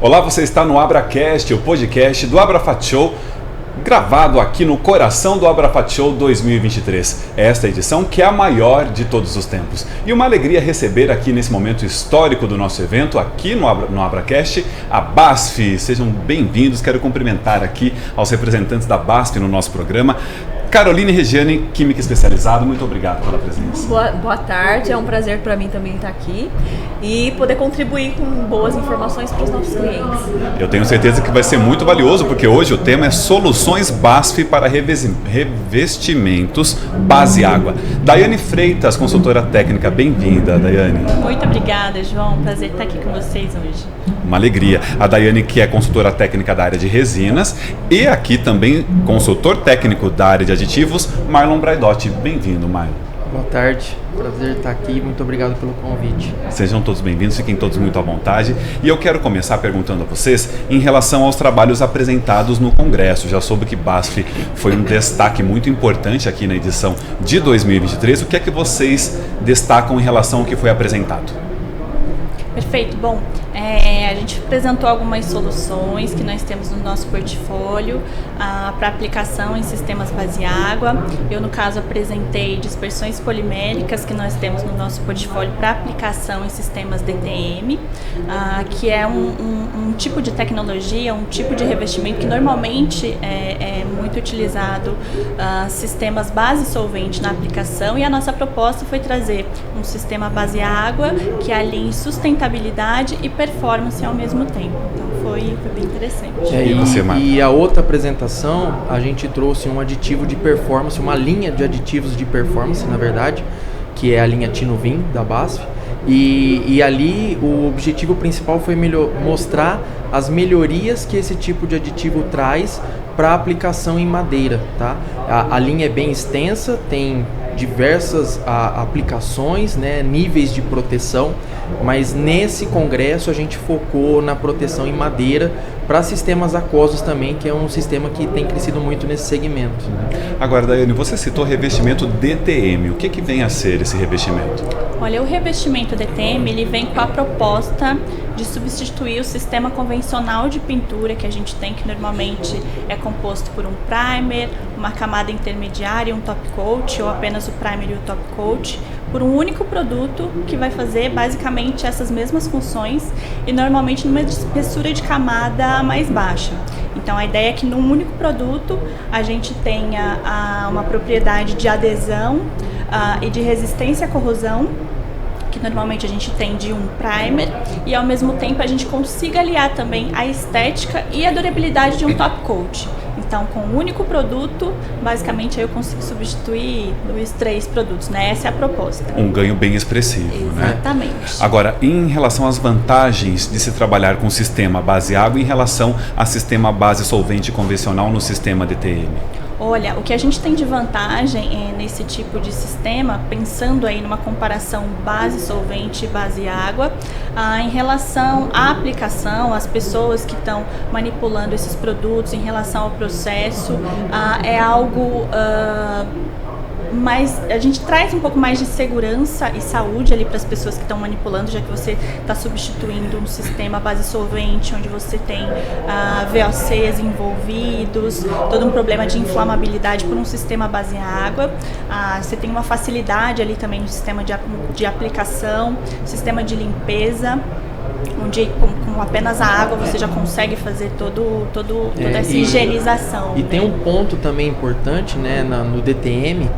Olá, você está no AbraCast, o podcast do AbraFat Show, gravado aqui no coração do AbraFat Show 2023. Esta edição que é a maior de todos os tempos. E uma alegria receber aqui nesse momento histórico do nosso evento, aqui no AbraCast, a BASF. Sejam bem-vindos, quero cumprimentar aqui aos representantes da BASF no nosso programa. Caroline Regiane, Química Especializada, muito obrigado pela presença. Boa tarde, é um prazer para mim também estar aqui e poder contribuir com boas informações para os nossos clientes. Eu tenho certeza que vai ser muito valioso, porque hoje o tema é Soluções BASF para Revestimentos Base Água. Daiane Freitas, consultora técnica, bem-vinda, Daiane. Muito obrigada, João, prazer estar aqui com vocês hoje. Uma alegria. A Daiane, que é consultora técnica da área de resinas, e aqui também consultor técnico da área de aditivos, Marlon Braidotti. Bem-vindo, Marlon. Boa tarde, prazer estar aqui, muito obrigado pelo convite. Sejam todos bem-vindos, fiquem todos muito à vontade. E eu quero começar perguntando a vocês em relação aos trabalhos apresentados no Congresso. Já soube que BASF foi um destaque muito importante aqui na edição de 2023. O que é que vocês destacam em relação ao que foi apresentado? Perfeito. Bom, a gente apresentou algumas soluções que nós temos no nosso portfólio para aplicação em sistemas base água. Eu, no caso, apresentei dispersões poliméricas que nós temos no nosso portfólio para aplicação em sistemas DTM, que é um tipo de tecnologia, um tipo de revestimento que normalmente é muito utilizado sistemas base solvente na aplicação, e a nossa proposta foi trazer um sistema base água que alinhe sustentabilidade e performance ao mesmo tempo. Então foi bem interessante. E a outra apresentação, a gente trouxe um aditivo de performance, uma linha de aditivos de performance, na verdade, que é a linha Tinovin da BASF. E ali o objetivo principal foi mostrar as melhorias que esse tipo de aditivo traz para aplicação em madeira, tá? A linha é bem extensa, tem diversas aplicações, né, níveis de proteção, mas nesse congresso a gente focou na proteção em madeira para sistemas aquosos também, que é um sistema que tem crescido muito nesse segmento. Agora, Daiane, você citou revestimento DTM. O que vem a ser esse revestimento? Olha, o revestimento DTM, ele vem com a proposta de substituir o sistema convencional de pintura que a gente tem, que normalmente é composto por um primer, uma camada intermediária e um top coat, ou apenas o primer e o top coat, por um único produto que vai fazer basicamente essas mesmas funções e normalmente numa espessura de camada mais baixa. Então a ideia é que num único produto a gente tenha uma propriedade de adesão e de resistência à corrosão, que normalmente a gente tem de um primer, e ao mesmo tempo a gente consiga aliar também a estética e a durabilidade de um top coat. Então, com um único produto, basicamente eu consigo substituir os 3 produtos, né? Essa é a proposta. Um ganho bem expressivo, Exatamente. né? Agora, em relação às vantagens de se trabalhar com o sistema base água em relação a sistema base solvente convencional no sistema DTM? Olha, o que a gente tem de vantagem nesse tipo de sistema, pensando aí numa comparação base solvente e base água, em relação à aplicação, as pessoas que estão manipulando esses produtos em relação ao processo, é algo mas a gente traz um pouco mais de segurança e saúde ali para as pessoas que estão manipulando, já que você está substituindo um sistema base solvente, onde você tem VOCs envolvidos, todo um problema de inflamabilidade por um sistema base água. Você tem uma facilidade ali também no sistema de aplicação, sistema de limpeza, onde com apenas a água você já consegue fazer toda essa higienização. E tem um ponto também importante, né, no DTM,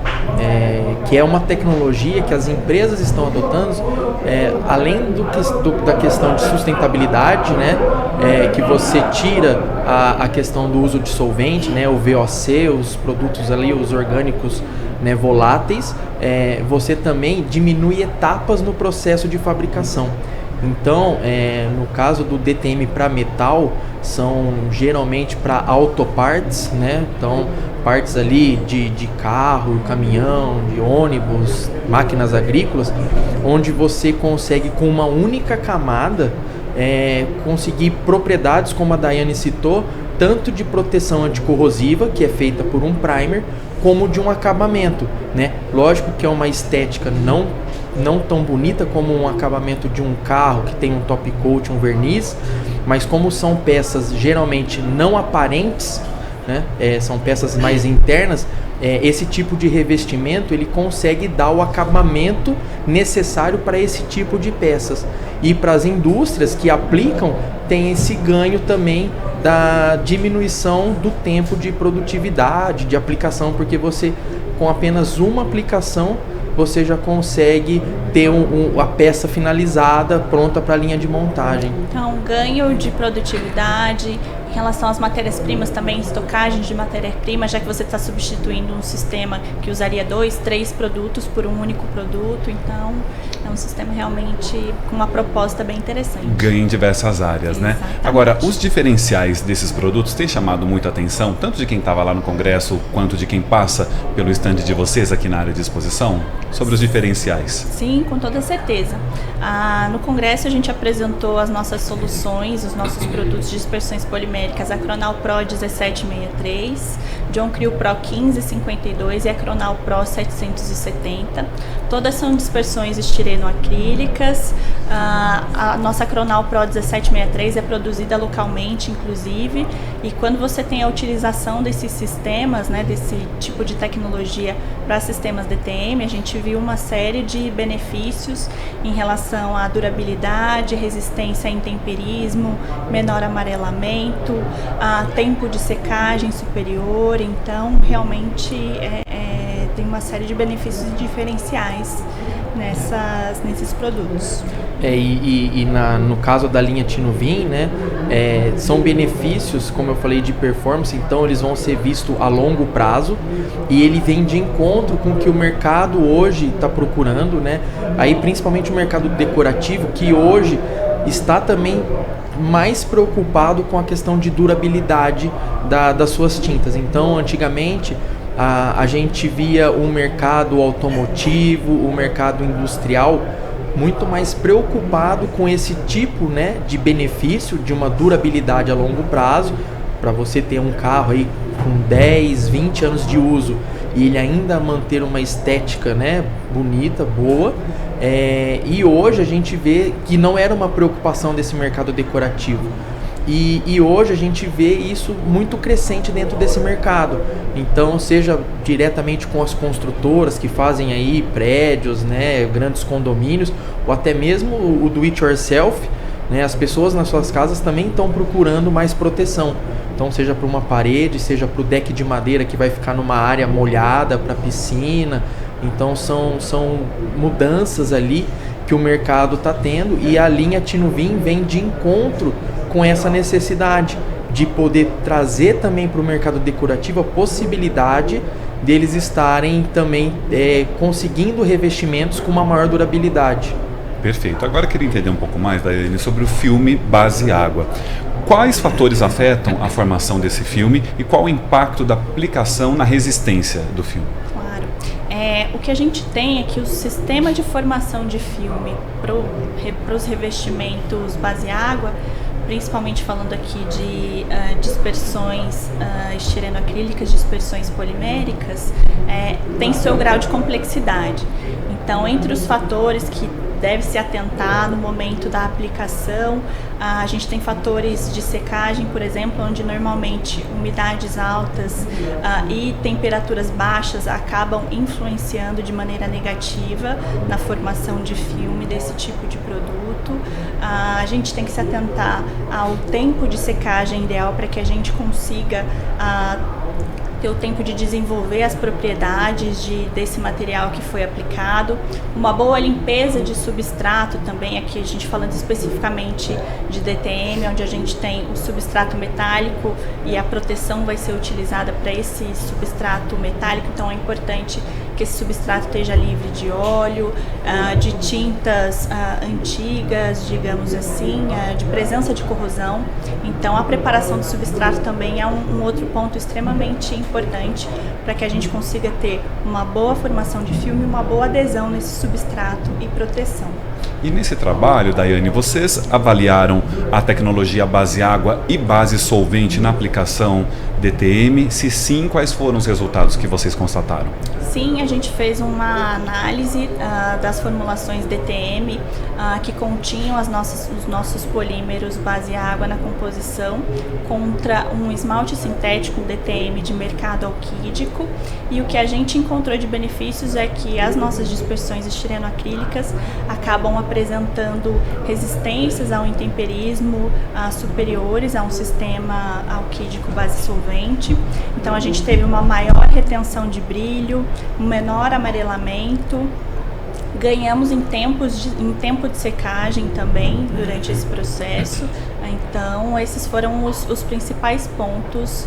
que é uma tecnologia que as empresas estão adotando, além da questão de sustentabilidade, né, que você tira a questão do uso de solvente, né, o VOC, os produtos ali, os orgânicos, né, voláteis, você também diminui etapas no processo de fabricação. Então, no caso do DTM para metal, são geralmente para auto parts, né? Então, partes ali de carro, caminhão, de ônibus, máquinas agrícolas, onde você consegue com uma única camada conseguir propriedades, como a Daiane citou, tanto de proteção anticorrosiva, que é feita por um primer, como de um acabamento, né? Lógico que é uma estética não tão bonita como um acabamento de um carro que tem um top coat, um verniz, mas como são peças geralmente não aparentes, né? São peças mais internas, esse tipo de revestimento ele consegue dar o acabamento necessário para esse tipo de peças. E para as indústrias que aplicam, tem esse ganho também da diminuição do tempo de produtividade, de aplicação, porque você, com apenas uma aplicação, você já consegue ter a peça finalizada, pronta para a linha de montagem. Então, ganho de produtividade. Em relação às matérias-primas também, estocagem de matéria-prima, já que você está substituindo um sistema que usaria 2, 3 produtos por um único produto. Então, é um sistema realmente com uma proposta bem interessante. Ganha em diversas áreas, né? Agora, os diferenciais desses produtos têm chamado muita atenção, tanto de quem estava lá no congresso, quanto de quem passa pelo stand de vocês aqui na área de exposição? Sobre os diferenciais. Sim, com toda certeza. No congresso a gente apresentou as nossas soluções, os nossos produtos de dispersões poliméricas, a Cronal Pro 1763, John Creel Pro 1552 e a Cronal Pro 770. Todas são dispersões estireno-acrílicas. A nossa Cronal Pro 1763 é produzida localmente, inclusive, e quando você tem a utilização desses sistemas, né, desse tipo de tecnologia para sistemas DTM, a gente viu uma série de benefícios em relação à durabilidade, resistência a intemperismo, menor amarelamento, tempo de secagem superior. Então, realmente tem uma série de benefícios diferenciais nesses produtos. No caso da linha Tinuvin, né, são benefícios, como eu falei, de performance, então eles vão ser vistos a longo prazo e ele vem de encontro com o que o mercado hoje está procurando, né? Aí principalmente o mercado decorativo, que hoje está também mais preocupado com a questão de durabilidade das suas tintas. Então, antigamente, a gente via o mercado automotivo, o mercado industrial muito mais preocupado com esse tipo, né, de benefício, de uma durabilidade a longo prazo, para você ter um carro aí com 10, 20 anos de uso e ele ainda manter uma estética, né, bonita, boa. E hoje a gente vê que não era uma preocupação desse mercado decorativo. E hoje a gente vê isso muito crescente dentro desse mercado. Então, seja diretamente com as construtoras que fazem aí prédios, né, grandes condomínios, ou até mesmo o do it yourself, né, as pessoas nas suas casas também estão procurando mais proteção. Então, seja para uma parede, seja para o deck de madeira que vai ficar numa área molhada, para piscina. Então, são mudanças ali que o mercado está tendo, e a linha Tinuvim vem de encontro com essa necessidade de poder trazer também para o mercado decorativo a possibilidade deles estarem também conseguindo revestimentos com uma maior durabilidade. Perfeito. Agora eu queria entender um pouco mais, Daiane, sobre o filme Base Água. Quais fatores afetam a formação desse filme e qual o impacto da aplicação na resistência do filme? Claro. O que a gente tem é que o sistema de formação de filme para os revestimentos base água, principalmente falando aqui de dispersões estirenoacrílicas, dispersões poliméricas, tem seu grau de complexidade. Então, entre os fatores que deve se atentar no momento da aplicação, a gente tem fatores de secagem, por exemplo, onde normalmente umidades altas e temperaturas baixas acabam influenciando de maneira negativa na formação de filme desse tipo de produto. A gente tem que se atentar ao tempo de secagem ideal para que a gente consiga ter o tempo de desenvolver as propriedades desse material que foi aplicado. Uma boa limpeza de substrato também, aqui a gente falando especificamente de DTM, onde a gente tem o substrato metálico e a proteção vai ser utilizada para esse substrato metálico, então é importante que esse substrato esteja livre de óleo, de tintas antigas, digamos assim, de presença de corrosão. Então a preparação do substrato também é um outro ponto extremamente importante para que a gente consiga ter uma boa formação de filme e uma boa adesão nesse substrato e proteção. E nesse trabalho, Daiane, vocês avaliaram a tecnologia base água e base solvente na aplicação DTM? Se sim, quais foram os resultados que vocês constataram? Sim, a gente fez uma análise das formulações DTM que continham os nossos polímeros base água na composição contra um esmalte sintético DTM de mercado alquídico, e o que a gente encontrou de benefícios é que as nossas dispersões estirenoacrílicas acabam apresentando resistências ao intemperismo superiores a um sistema alquídico base solvente. Então a gente teve uma maior retenção de brilho, um menor amarelamento, ganhamos em tempo de secagem também durante esse processo. Então esses foram os principais pontos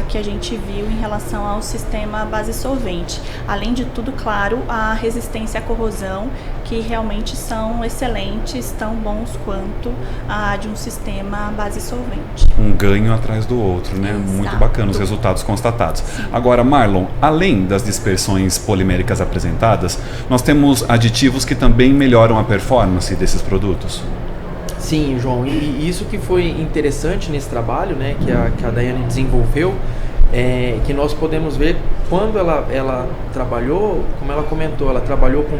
que a gente viu em relação ao sistema base solvente. Além de tudo, claro, a resistência à corrosão, que realmente são excelentes, tão bons quanto a de um sistema base solvente. Um ganho atrás do outro, né? Exato. Muito bacana os resultados constatados. Sim. Agora, Marlon, além das dispersões poliméricas apresentadas, nós temos aditivos que também melhoram a performance desses produtos? Sim, João, e isso que foi interessante nesse trabalho, né, que a Daiane desenvolveu, que nós podemos ver quando ela trabalhou, como ela comentou, ela trabalhou com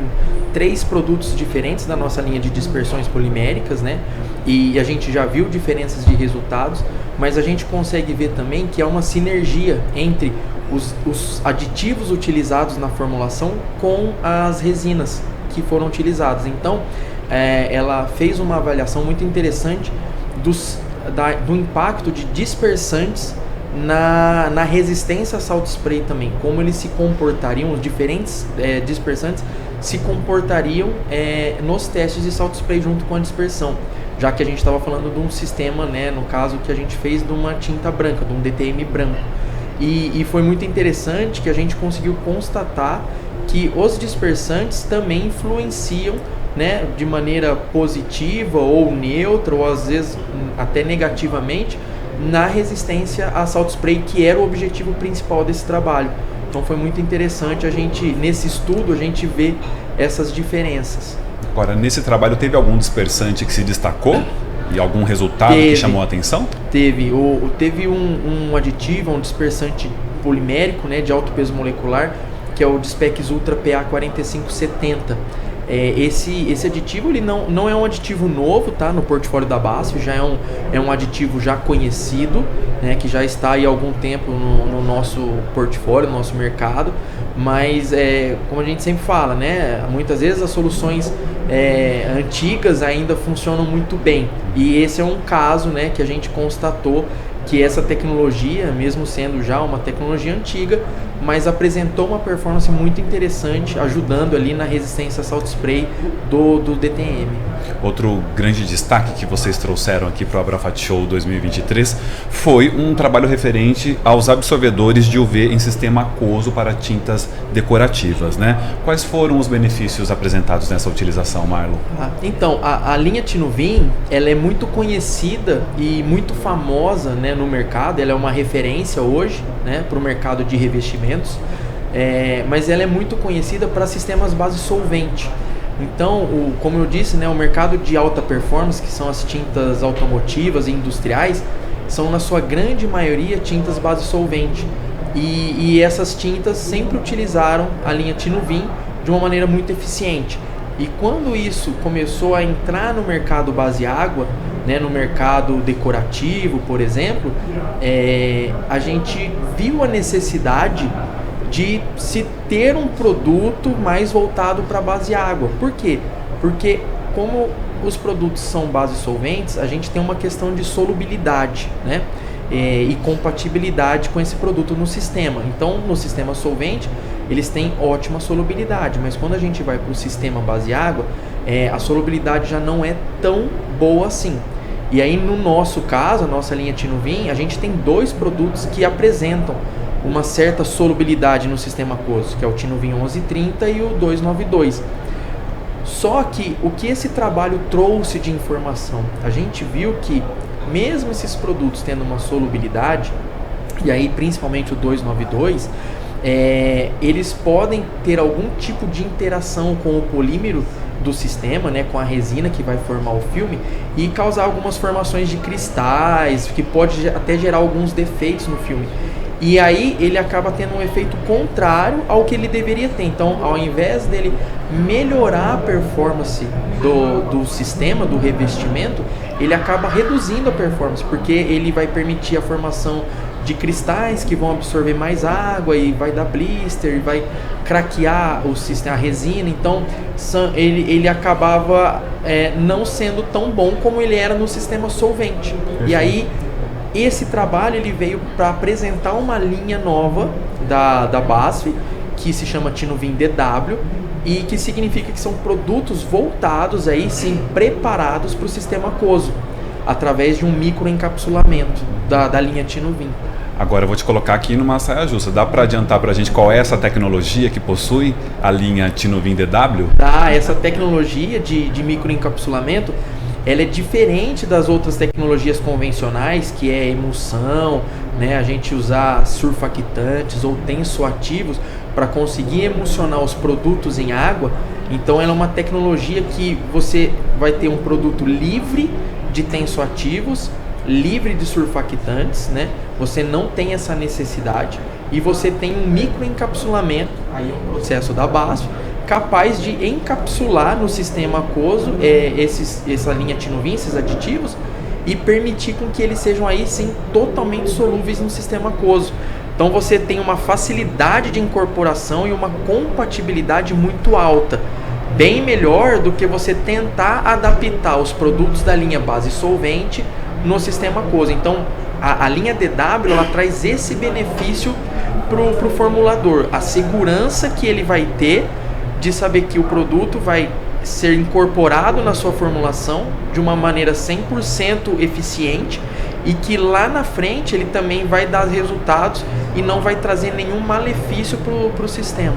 3 produtos diferentes da nossa linha de dispersões poliméricas, né, e a gente já viu diferenças de resultados, mas a gente consegue ver também que há uma sinergia entre os aditivos utilizados na formulação com as resinas que foram utilizadas. Então, ela fez uma avaliação muito interessante do impacto de dispersantes na resistência a salt spray também, como eles se comportariam, os diferentes dispersantes se comportariam nos testes de salt spray junto com a dispersão, já que a gente estava falando de um sistema, né, no caso que a gente fez de uma tinta branca, de um DTM branco, e foi muito interessante que a gente conseguiu constatar que os dispersantes também influenciam, né, de maneira positiva ou neutra, ou às vezes até negativamente, na resistência a salt spray, que era o objetivo principal desse trabalho. Então foi muito interessante nesse estudo, a gente ver essas diferenças. Agora, nesse trabalho teve algum dispersante que se destacou? E algum resultado que chamou a atenção? Teve um aditivo, um dispersante polimérico, né, de alto peso molecular, que é o Dispex Ultra PA 4570. esse aditivo ele não é um aditivo novo, tá, no portfólio da BASF, já é um aditivo já conhecido, né, que já está aí há algum tempo no nosso portfólio, no nosso mercado, mas como a gente sempre fala, né, muitas vezes as soluções antigas ainda funcionam muito bem, e esse é um caso, né, que a gente constatou que essa tecnologia, mesmo sendo já uma tecnologia antiga, mas apresentou uma performance muito interessante, ajudando ali na resistência a salt spray do DTM. Outro grande destaque que vocês trouxeram aqui para o Abrafat Show 2023 foi um trabalho referente aos absorvedores de UV em sistema aquoso para tintas decorativas, né? Quais foram os benefícios apresentados nessa utilização, Marlon? Então, a linha Tinuvin, ela é muito conhecida e muito famosa, né, no mercado. Ela é uma referência hoje, né, para o mercado de revestimentos, mas ela é muito conhecida para sistemas base solvente. Então, como eu disse, né, o mercado de alta performance, que são as tintas automotivas e industriais, são na sua grande maioria tintas base solvente. E essas tintas sempre utilizaram a linha Tinuvin de uma maneira muito eficiente. E quando isso começou a entrar no mercado base água, né, no mercado decorativo, por exemplo, a gente viu a necessidade de se ter um produto mais voltado para a base água. Por quê? Porque como os produtos são base solventes, a gente tem uma questão de solubilidade, né? E compatibilidade com esse produto no sistema. Então, no sistema solvente, eles têm ótima solubilidade, mas quando a gente vai para o sistema base água, a solubilidade já não é tão boa assim. E aí, no nosso caso, a nossa linha Tinuvin, a gente tem 2 produtos que apresentam uma certa solubilidade no sistema aquoso, que é o Tinuvin 1130 e o 292. Só que o que esse trabalho trouxe de informação? A gente viu que mesmo esses produtos tendo uma solubilidade, e aí principalmente o 292, eles podem ter algum tipo de interação com o polímero do sistema, né, com a resina que vai formar o filme, e causar algumas formações de cristais, que pode até gerar alguns defeitos no filme. E aí ele acaba tendo um efeito contrário ao que ele deveria ter. Então, ao invés dele melhorar a performance do sistema, do revestimento, ele acaba reduzindo a performance, porque ele vai permitir a formação de cristais que vão absorver mais água e vai dar blister, vai craquear o sistema, a resina. Então, ele acabava não sendo tão bom como ele era no sistema solvente. E aí, esse trabalho ele veio para apresentar uma linha nova da BASF, que se chama Tinuvin DW, e que significa que são produtos voltados aí sim, preparados para o sistema aquoso, através de um microencapsulamento da linha Tinuvin. Agora eu vou te colocar aqui numa saia justa. Dá para adiantar para a gente qual é essa tecnologia que possui a linha Tinuvin DW? Essa tecnologia de microencapsulamento, ela é diferente das outras tecnologias convencionais, que é emulsão, né, a gente usar surfactantes ou tensoativos para conseguir emulsionar os produtos em água. Então ela é uma tecnologia que você vai ter um produto livre de tensoativos, livre de surfactantes, né? Você não tem essa necessidade e você tem um microencapsulamento, aí é um processo da BASF, capaz de encapsular no sistema aquoso essa linha Tinuvin, esses aditivos, e permitir com que eles sejam aí sim totalmente solúveis no sistema aquoso. Então você tem uma facilidade de incorporação e uma compatibilidade muito alta, bem melhor do que você tentar adaptar os produtos da linha base solvente no sistema aquoso. Então a linha DW ela traz esse benefício para o formulador, a segurança que ele vai ter de saber que o produto vai ser incorporado na sua formulação de uma maneira 100% eficiente e que lá na frente ele também vai dar resultados e não vai trazer nenhum malefício para o sistema.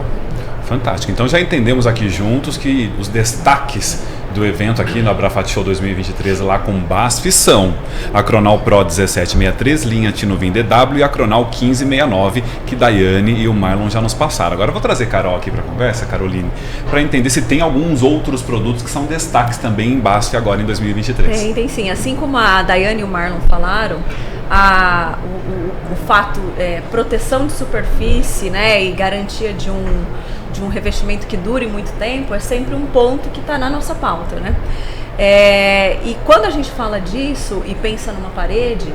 Fantástico. Então já entendemos aqui juntos que os destaques do evento aqui no Abrafat Show 2023 lá com BASF são a Cronal Pro 1763, linha Tinuvin DW, e a Cronal 1569, que Daiane e o Marlon já nos passaram. Agora eu vou trazer Carol aqui para a conversa, Caroline, para entender se tem alguns outros produtos que são destaques também em BASF agora em 2023. Tem sim. Assim como a Daiane e o Marlon falaram, o fato, proteção de superfície, né, e garantia de um revestimento que dure muito tempo é sempre um ponto que está na nossa pauta, né? E quando a gente fala disso e pensa numa parede,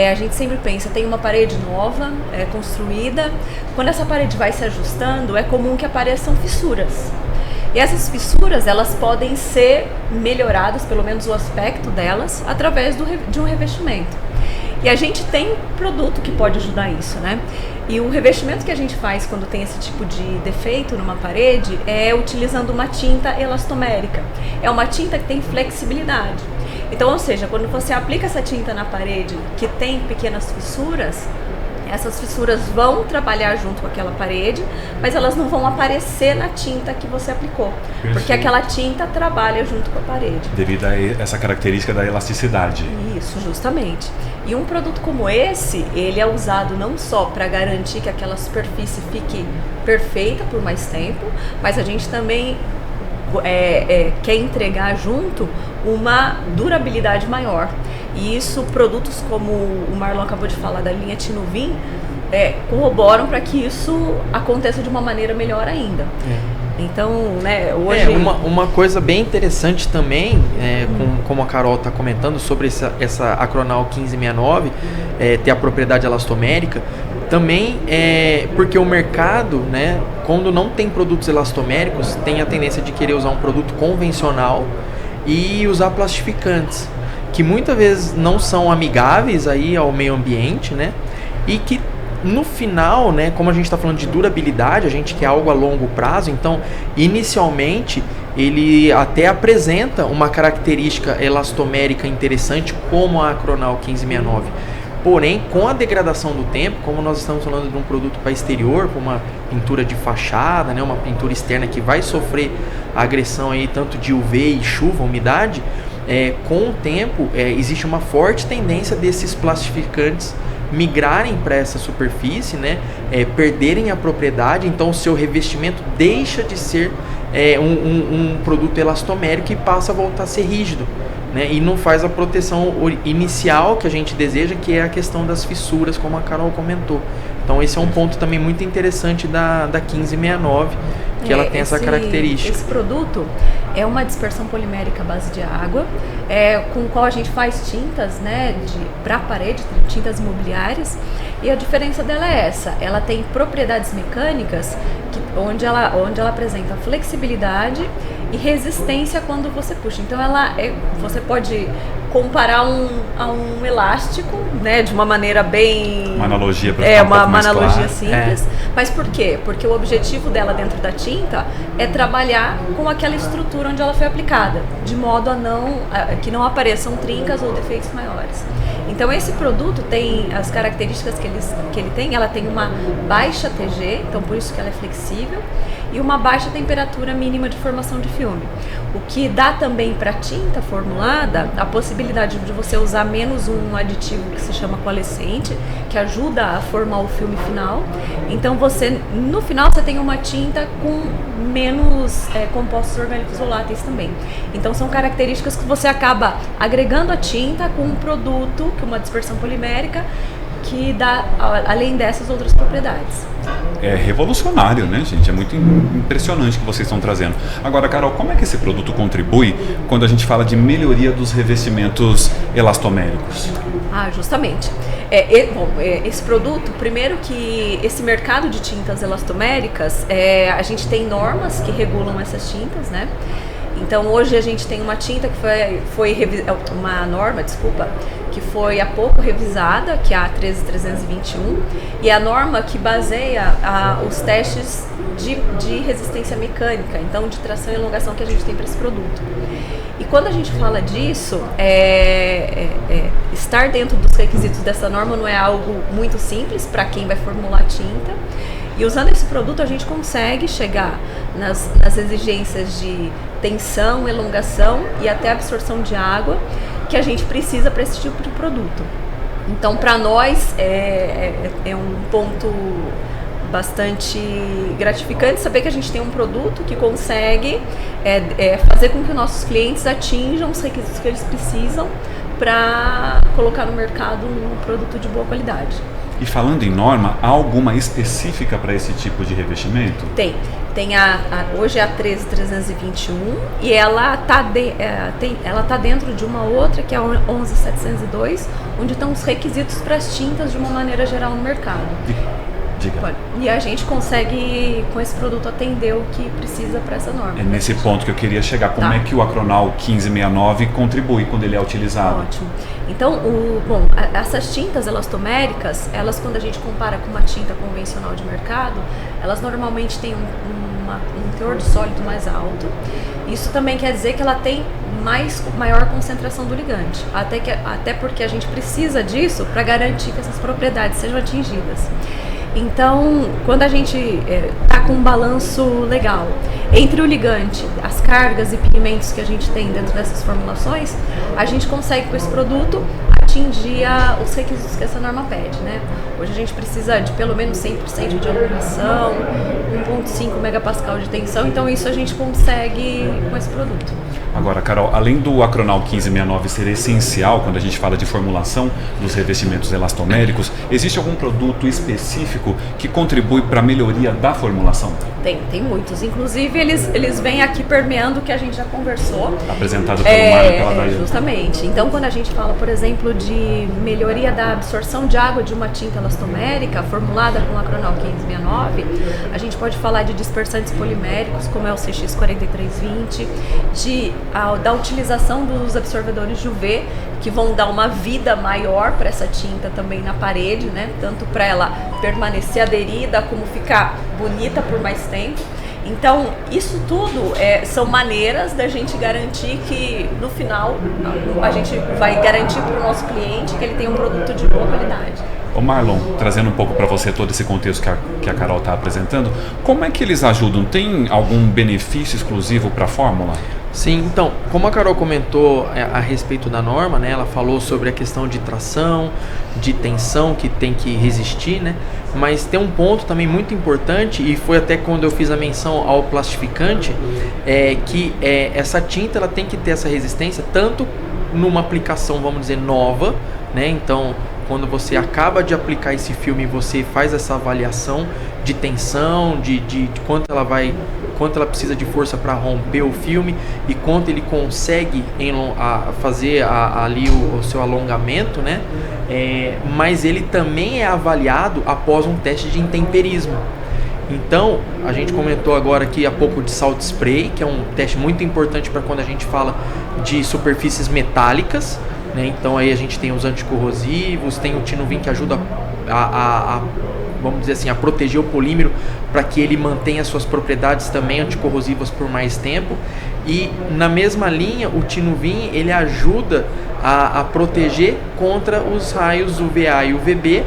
a gente sempre pensa, tem uma parede nova, construída, quando essa parede vai se ajustando, é comum que apareçam fissuras. E essas fissuras, elas podem ser melhoradas, pelo menos o aspecto delas, através de um revestimento. E a gente tem produto que pode ajudar isso, né? E o revestimento que a gente faz quando tem esse tipo de defeito numa parede é utilizando uma tinta elastomérica. É uma tinta que tem flexibilidade. Então, ou seja, quando você aplica essa tinta na parede que tem pequenas fissuras, essas fissuras vão trabalhar junto com aquela parede, mas elas não vão aparecer na tinta que você aplicou. Perfeito. Porque aquela tinta trabalha junto com a parede. Devido a essa característica da elasticidade. Isso, justamente. E um produto como esse, ele é usado não só para garantir que aquela superfície fique perfeita por mais tempo, mas a gente também quer entregar junto uma durabilidade maior. E isso, produtos como o Marlon acabou de falar da linha Tinuvin, corroboram para que isso aconteça de uma maneira melhor ainda. Então, né, hoje... Uma coisa bem interessante também, como a Carol está comentando, sobre essa Acronal 1569, ter a propriedade elastomérica, também porque o mercado, né, quando não tem produtos elastoméricos, tem a tendência de querer usar um produto convencional e usar plastificantes, que muitas vezes não são amigáveis aí ao meio ambiente, né, e que no final, né, como a gente está falando de durabilidade, a gente quer algo a longo prazo, então inicialmente ele até apresenta uma característica elastomérica interessante como a Acronal 1569. Porém, com a degradação do tempo, como nós estamos falando de um produto para exterior, como uma pintura de fachada, né, uma pintura externa que vai sofrer a agressão aí tanto de UV e chuva, umidade, com o tempo existe uma forte tendência desses plastificantes migrarem para essa superfície, né, perderem a propriedade, então o seu revestimento deixa de ser um produto elastomérico e passa a voltar a ser rígido, né, e não faz a proteção inicial que a gente deseja, que é a questão das fissuras, como a Carol comentou. Então esse é um ponto também muito interessante da 1569, que ela tem essa característica. Esse produto é uma dispersão polimérica à base de água, com o qual a gente faz tintas, né, para a parede, tintas imobiliárias, e a diferença dela é essa: ela tem propriedades mecânicas onde ela apresenta flexibilidade e resistência quando você puxa. Então você pode comparar a um elástico, né, de uma maneira bem... Uma analogia para ficar uma mais analogia claro. simples. Mas por quê? Porque o objetivo dela dentro da tinta é trabalhar com aquela estrutura onde ela foi aplicada, de modo que não apareçam trincas ou defeitos maiores. Então esse produto tem as características que ele tem. Ela tem uma baixa TG, então por isso que ela é flexível, e uma baixa temperatura mínima de formação de filme, o que dá também para a tinta formulada a possibilidade de você usar menos um aditivo que se chama coalescente, que ajuda a formar o filme final. Então no final você tem uma tinta com menos compostos orgânicos voláteis também. Então são características que você acaba agregando a tinta com um produto, que é uma dispersão polimérica, que dá, além dessas, outras propriedades. É revolucionário, né, gente? É muito impressionante o que vocês estão trazendo. Agora, Carol, como é que esse produto contribui quando a gente fala de melhoria dos revestimentos elastoméricos? Justamente. Esse produto, primeiro que esse mercado de tintas elastoméricas, a gente tem normas que regulam essas tintas, né? Então hoje a gente tem uma tinta que uma norma, que foi há pouco revisada, que é a 13321, e é a norma que baseia os testes de resistência mecânica, então de tração e elongação que a gente tem para esse produto. E quando a gente fala disso, estar dentro dos requisitos dessa norma não é algo muito simples para quem vai formular tinta. E usando esse produto a gente consegue chegar nas exigências de tensão, elongação e até absorção de água que a gente precisa para esse tipo de produto. Então, para nós é um ponto bastante gratificante saber que a gente tem um produto que consegue fazer com que os nossos clientes atinjam os requisitos que eles precisam para colocar no mercado um produto de boa qualidade. E falando em norma, há alguma específica para esse tipo de revestimento? Tem hoje é a 13321 e ela tá dentro de uma outra que é a 11702, onde estão os requisitos para as tintas de uma maneira geral no mercado. Diga. E a gente consegue, com esse produto, atender o que precisa para essa norma. É nesse ponto que eu queria chegar. Como é que o Acronal 1569 contribui quando ele é utilizado? Ótimo. Então, essas tintas elastoméricas, elas, quando a gente compara com uma tinta convencional de mercado, elas normalmente têm um teor de sólido mais alto. Isso também quer dizer que ela tem maior concentração do ligante. Até porque a gente precisa disso para garantir que essas propriedades sejam atingidas. Então, quando a gente está com um balanço legal entre o ligante, as cargas e pigmentos que a gente tem dentro dessas formulações, a gente consegue com esse produto atingir os requisitos que essa norma pede, né? Hoje a gente precisa de pelo menos 100% de aluminação, 1,5 megapascal de tensão, então isso a gente consegue com esse produto. Agora, Carol, além do Acronal 1569 ser essencial quando a gente fala de formulação dos revestimentos elastoméricos, existe algum produto específico que contribui para a melhoria da formulação? Tem muitos. Inclusive, eles vêm aqui permeando o que a gente já conversou. Apresentado pelo Mário e pela Daiane. Justamente. Então, quando a gente fala, por exemplo, de melhoria da absorção de água de uma tinta elastomérica formulada com o Acronal 1569, a gente pode falar de dispersantes poliméricos, como é o CX4320, da utilização dos absorvedores de UV, que vão dar uma vida maior para essa tinta também na parede, né? Tanto para ela permanecer aderida, como ficar bonita por mais tempo. Então, isso tudo são maneiras da gente garantir que, no final, a gente vai garantir para o nosso cliente que ele tem um produto de boa qualidade. Ô Marlon, trazendo um pouco para você todo esse contexto que a Carol está apresentando, como é que eles ajudam? Tem algum benefício exclusivo para a fórmula? Sim, então, como a Carol comentou a respeito da norma, né, ela falou sobre a questão de tração, de tensão que tem que resistir, né, mas tem um ponto também muito importante, e foi até quando eu fiz a menção ao plastificante, que essa tinta ela tem que ter essa resistência tanto numa aplicação, vamos dizer, nova, né, então quando você acaba de aplicar esse filme, você faz essa avaliação de tensão, de quanto ela precisa de força para romper o filme e quanto ele consegue fazer ali o seu alongamento, né? Mas ele também é avaliado após um teste de intemperismo. Então, a gente comentou agora aqui há pouco de salt spray, que é um teste muito importante para quando a gente fala de superfícies metálicas, né? Então aí a gente tem os anticorrosivos, tem o Tinuvin que ajuda vamos dizer assim, a proteger o polímero para que ele mantenha suas propriedades também anticorrosivas por mais tempo. E na mesma linha, o Tinuvin ele ajuda a proteger contra os raios UVA e UVB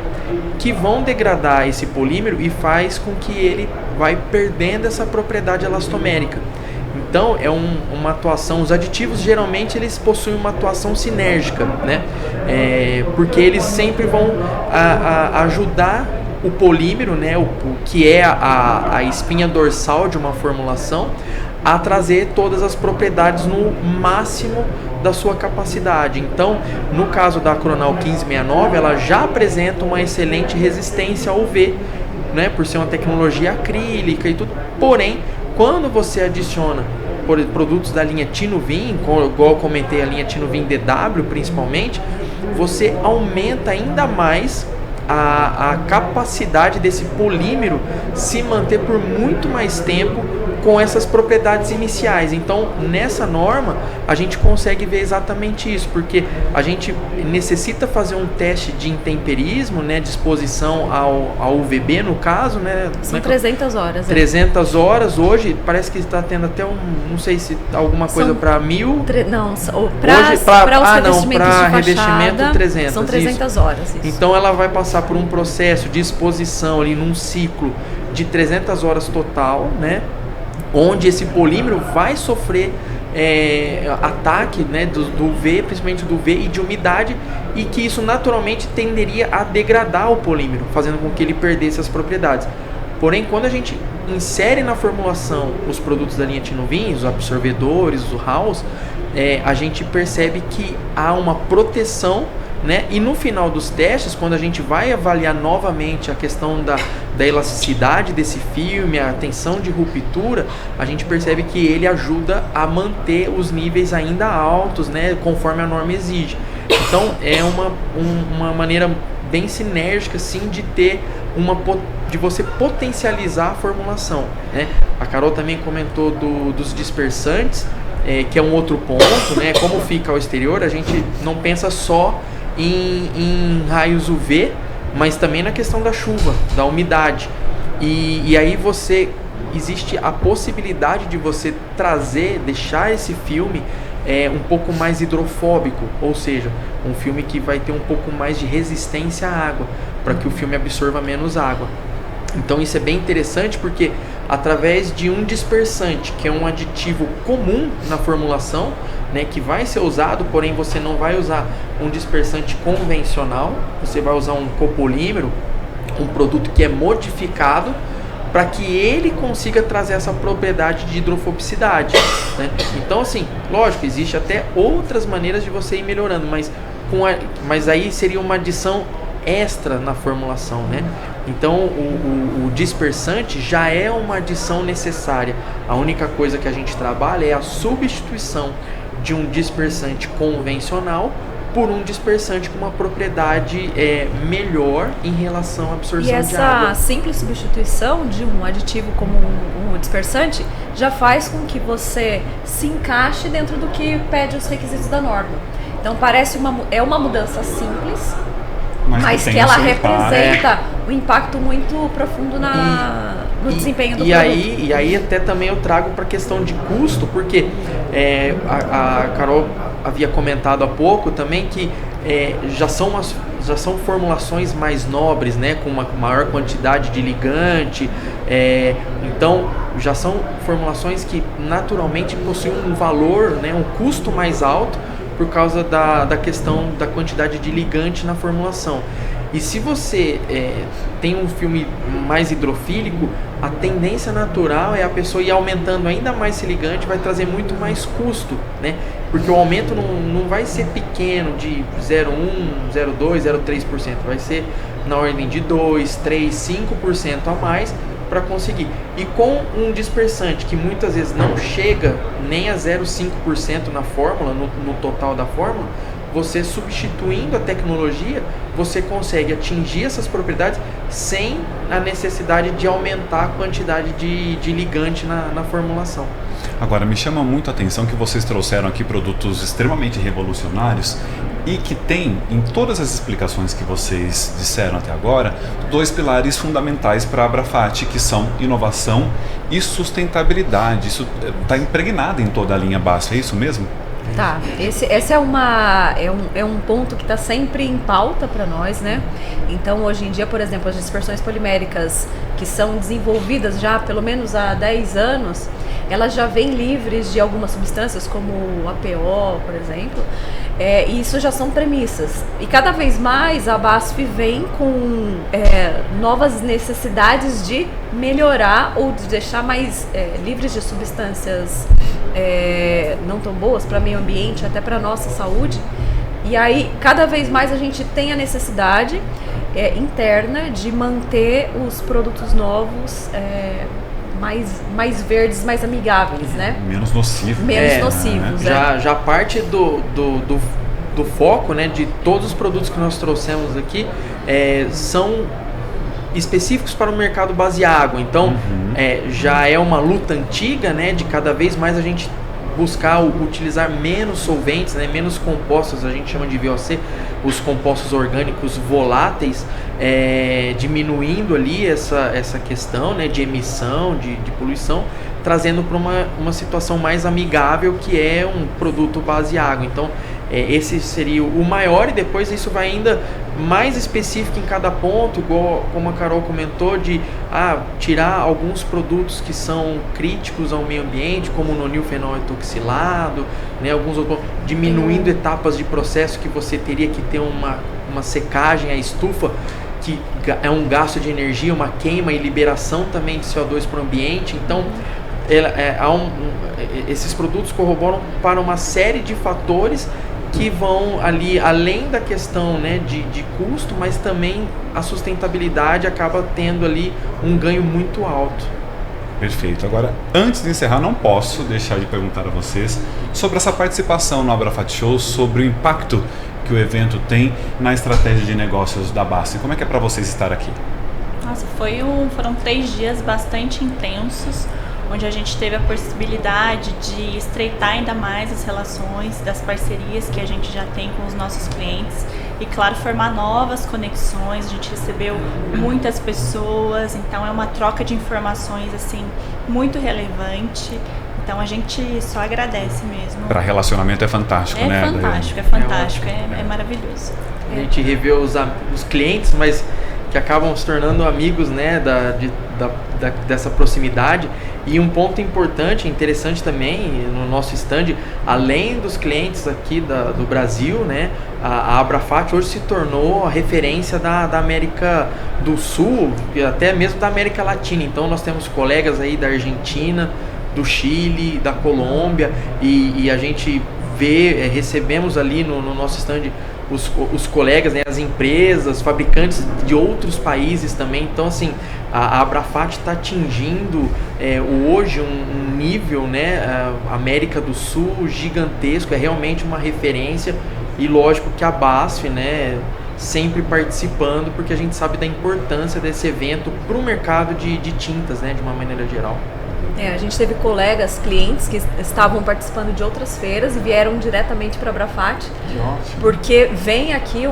que vão degradar esse polímero e faz com que ele vai perdendo essa propriedade elastomérica. Então é uma atuação, os aditivos geralmente eles possuem uma atuação sinérgica, né? Porque eles sempre vão ajudar o polímero, né? O que é a espinha dorsal de uma formulação, a trazer todas as propriedades no máximo da sua capacidade. Então, no caso da Acronal 1569, ela já apresenta uma excelente resistência ao UV, né? Por ser uma tecnologia acrílica e tudo. Porém, quando você adiciona produtos da linha Tinuvin, igual eu comentei, a linha Tinuvin DW principalmente, você aumenta ainda mais a capacidade desse polímero se manter por muito mais tempo com essas propriedades iniciais. Então, nessa norma, a gente consegue ver exatamente isso, porque a gente necessita fazer um teste de intemperismo, né, de exposição ao UVB, no caso, né? São 300 horas. 300 horas, hoje, parece que está tendo até não sei se alguma coisa para 1000. Não, para os revestimentos de revestimento 300. São 300 isso. horas. Isso. Então, ela vai passar por um processo de exposição ali num ciclo de 300 horas total, né? Onde esse polímero vai sofrer ataque, né, do UV, principalmente do UV e de umidade, e que isso naturalmente tenderia a degradar o polímero, fazendo com que ele perdesse as propriedades. Porém, quando a gente insere na formulação os produtos da linha Tinuvin, os absorvedores, os house, a gente percebe que há uma proteção, né? E no final dos testes, quando a gente vai avaliar novamente a questão da elasticidade desse filme, a tensão de ruptura, a gente percebe que ele ajuda a manter os níveis ainda altos, né? Conforme a norma exige. Então é uma maneira bem sinérgica, assim, de ter de você potencializar a formulação, né? A Carol também comentou dos dispersantes, que é um outro ponto, né? Como fica ao exterior, a gente não pensa só em raios UV, mas também na questão da chuva, da umidade. E aí existe a possibilidade de você deixar esse filme um pouco mais hidrofóbico, ou seja, um filme que vai ter um pouco mais de resistência à água, para que o filme absorva menos água. Então isso é bem interessante, porque através de um dispersante, que é um aditivo comum na formulação, né, que vai ser usado, porém você não vai usar um dispersante convencional, você vai usar um copolímero, um produto que é modificado para que ele consiga trazer essa propriedade de hidrofobicidade, né? Então, assim, lógico, existe até outras maneiras de você ir melhorando, mas aí seria uma adição extra na formulação, né? Então o dispersante já é uma adição necessária. A única coisa que a gente trabalha é a substituição de um dispersante convencional por um dispersante com uma propriedade melhor em relação à absorção de água. E essa simples substituição de um aditivo como um dispersante já faz com que você se encaixe dentro do que pede os requisitos da norma. Então parece uma mudança simples, mas que ela representa um impacto muito profundo no desempenho do produto. E aí até também eu trago para a questão de custo, porque a Carol havia comentado há pouco também que já são formulações mais nobres, né, com uma maior quantidade de ligante, então já são formulações que naturalmente possuem um valor, né, um custo mais alto, por causa da questão da quantidade de ligante na formulação. E se você tem um filme mais hidrofílico, a tendência natural é a pessoa ir aumentando ainda mais esse ligante, vai trazer muito mais custo, né? Porque o aumento não vai ser pequeno, de 0,1%, 0,2%, 0,3%, vai ser na ordem de 2%, 3%, 5% a mais para conseguir. E com um dispersante que muitas vezes não chega nem a 0,5% na fórmula, no total da fórmula, você substituindo a tecnologia, você consegue atingir essas propriedades sem a necessidade de aumentar a quantidade de ligante na formulação. Agora, me chama muito a atenção que vocês trouxeram aqui produtos extremamente revolucionários e que tem, em todas as explicações que vocês disseram até agora, dois pilares fundamentais para a Abrafat, que são inovação e sustentabilidade. Isso está impregnado em toda a linha BASF, é isso mesmo? Tá, esse é um ponto que está sempre em pauta para nós, né? Então, hoje em dia, por exemplo, as dispersões poliméricas que são desenvolvidas já pelo menos há 10 anos, elas já vêm livres de algumas substâncias, como o APO, por exemplo, e isso já são premissas. E cada vez mais a BASF vem com novas necessidades de melhorar ou de deixar mais livres de substâncias não tão boas para o meio ambiente, até para a nossa saúde. E aí, cada vez mais a gente tem a necessidade interna de manter os produtos novos mais verdes, mais amigáveis, né? Menos nocivos. Menos nocivos, Já parte do foco, né, de todos os produtos que nós trouxemos aqui são específicos para o mercado base água. Então, já é uma luta antiga, né, de cada vez mais a gente buscar utilizar menos solventes, né, menos compostos, a gente chama de VOC, os compostos orgânicos voláteis, diminuindo ali essa questão, né, de emissão, de poluição, trazendo para uma situação mais amigável, que é um produto base água. Então, esse seria o maior, e depois isso vai ainda mais específico em cada ponto, igual como a Carol comentou, de tirar alguns produtos que são críticos ao meio ambiente, como o nonilfenol etoxilado, né, alguns outros, diminuindo etapas de processo que você teria que ter uma secagem, a estufa, que é um gasto de energia, uma queima e liberação também de CO2 para o ambiente. Então, esses produtos corroboram para uma série de fatores que vão ali além da questão, né, de custo, mas também a sustentabilidade acaba tendo ali um ganho muito alto. Perfeito. Agora, antes de encerrar, não posso deixar de perguntar a vocês sobre essa participação no Abrafat Show, sobre o impacto que o evento tem na estratégia de negócios da BASF. Como é que é para vocês estar aqui? Nossa, foram 3 dias bastante intensos, onde a gente teve a possibilidade de estreitar ainda mais as relações, das parcerias que a gente já tem com os nossos clientes e, claro, formar novas conexões. A gente recebeu muitas pessoas, então é uma troca de informações assim muito relevante. Então a gente só agradece mesmo. Para relacionamento é fantástico, né? Fantástico, é fantástico, é maravilhoso. A gente revê os clientes, mas que acabam se tornando amigos, né, dessa proximidade. E um ponto importante, interessante também no nosso stand, além dos clientes aqui do Brasil, né, a Abrafat hoje se tornou a referência da América do Sul e até mesmo da América Latina. Então nós temos colegas aí da Argentina, do Chile, da Colômbia, e a gente recebemos ali no nosso stand os colegas, né, as empresas, fabricantes de outros países também. Então, assim, a Abrafat está atingindo hoje um nível, né, América do Sul gigantesco, é realmente uma referência. E lógico que a BASF, né, sempre participando, porque a gente sabe da importância desse evento para o mercado de tintas, né, de uma maneira geral. A gente teve colegas, clientes que estavam participando de outras feiras e vieram diretamente para a Abrafat, porque vem aqui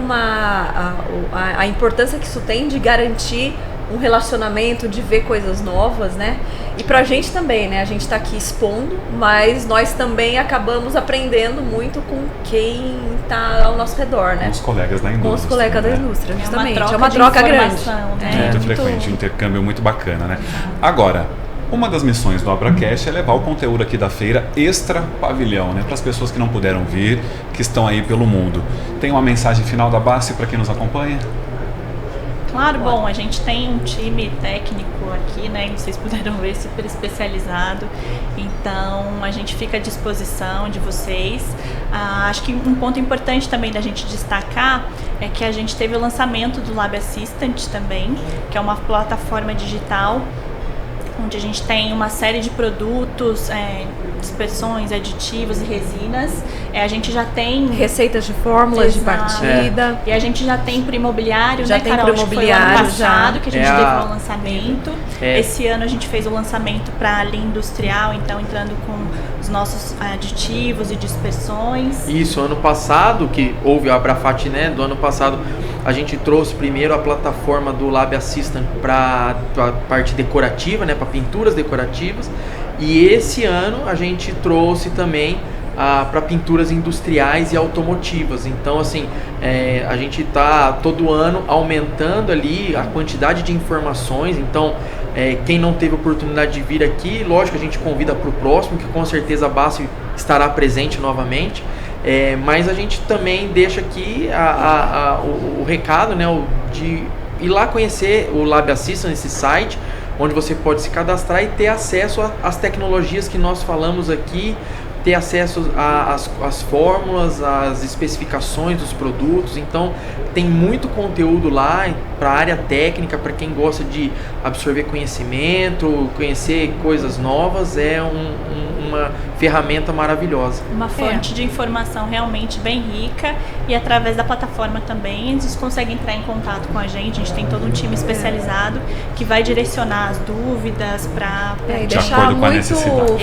a importância que isso tem de garantir um relacionamento, de ver coisas novas, né? E pra gente também, né? A gente tá aqui expondo, mas nós também acabamos aprendendo muito com quem tá ao nosso redor, né? Com os colegas da indústria. Com os colegas né? da indústria, justamente. É uma troca grande. Né? Muito frequente, um intercâmbio muito bacana, né? Agora, uma das missões do Abracast é levar o conteúdo aqui da feira extra pavilhão, né? Para as pessoas que não puderam vir, que estão aí pelo mundo. Tem uma mensagem final da BASF para quem nos acompanha? Claro, bom, a gente tem um time técnico aqui, né, como vocês puderam ver, super especializado, então a gente fica à disposição de vocês. Acho que um ponto importante também da gente destacar é que a gente teve o lançamento do Lab Assistant também, que é uma plataforma digital onde a gente tem uma série de produtos, dispersões, aditivos e resinas. A gente já tem receitas de fórmulas de partida. E a gente já tem para imobiliário, já né, tem Carol? Para imobiliário, foi ano passado que a gente teve um lançamento. Esse ano a gente fez o lançamento para a linha industrial, então entrando com os nossos aditivos e dispersões. Isso, ano passado, que houve a Abrafat, né, do ano passado, a gente trouxe primeiro a plataforma do Lab Assistant para a parte decorativa, né, para pinturas decorativas, e esse ano a gente trouxe também para pinturas industriais e automotivas. Então, assim, a gente está todo ano aumentando ali a quantidade de informações. Então, quem não teve oportunidade de vir aqui, lógico, a gente convida para o próximo, que com certeza a BASF estará presente novamente. Mas a gente também deixa aqui o recado, né, de ir lá conhecer o Lab Assistant, esse site, onde você pode se cadastrar e ter acesso às tecnologias que nós falamos aqui, ter acesso às fórmulas, às especificações dos produtos. Então tem muito conteúdo lá para a área técnica, para quem gosta de absorver conhecimento, conhecer coisas novas. É uma ferramenta maravilhosa. Uma fonte de informação realmente bem rica, e através da plataforma também eles conseguem entrar em contato com a gente tem todo um time especializado que vai direcionar as dúvidas para deixar muito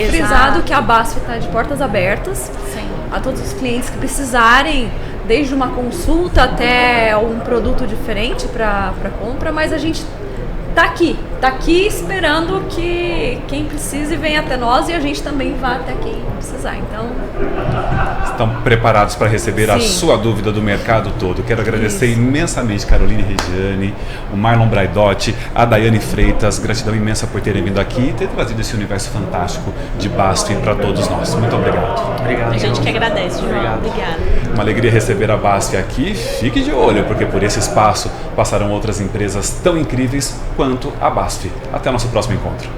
frisado que a BASF está de portas abertas. Sim. A todos os clientes que precisarem, desde uma consulta até um produto diferente para compra, mas a gente tá aqui esperando que quem precise venha até nós, e a gente também vá até quem precisar. Então, estão preparados para receber a sua dúvida do mercado todo. Quero agradecer imensamente Caroline Regiane, o Marlon Braidotti, a Daiane Freitas. Gratidão imensa por terem vindo aqui e ter trazido esse universo fantástico de BASF para todos nós. Muito obrigado. Obrigado. A gente que agradece, João. Obrigada. Uma alegria receber a BASF aqui. Fique de olho, porque por esse espaço passarão outras empresas tão incríveis quanto a BASF. Até o nosso próximo encontro.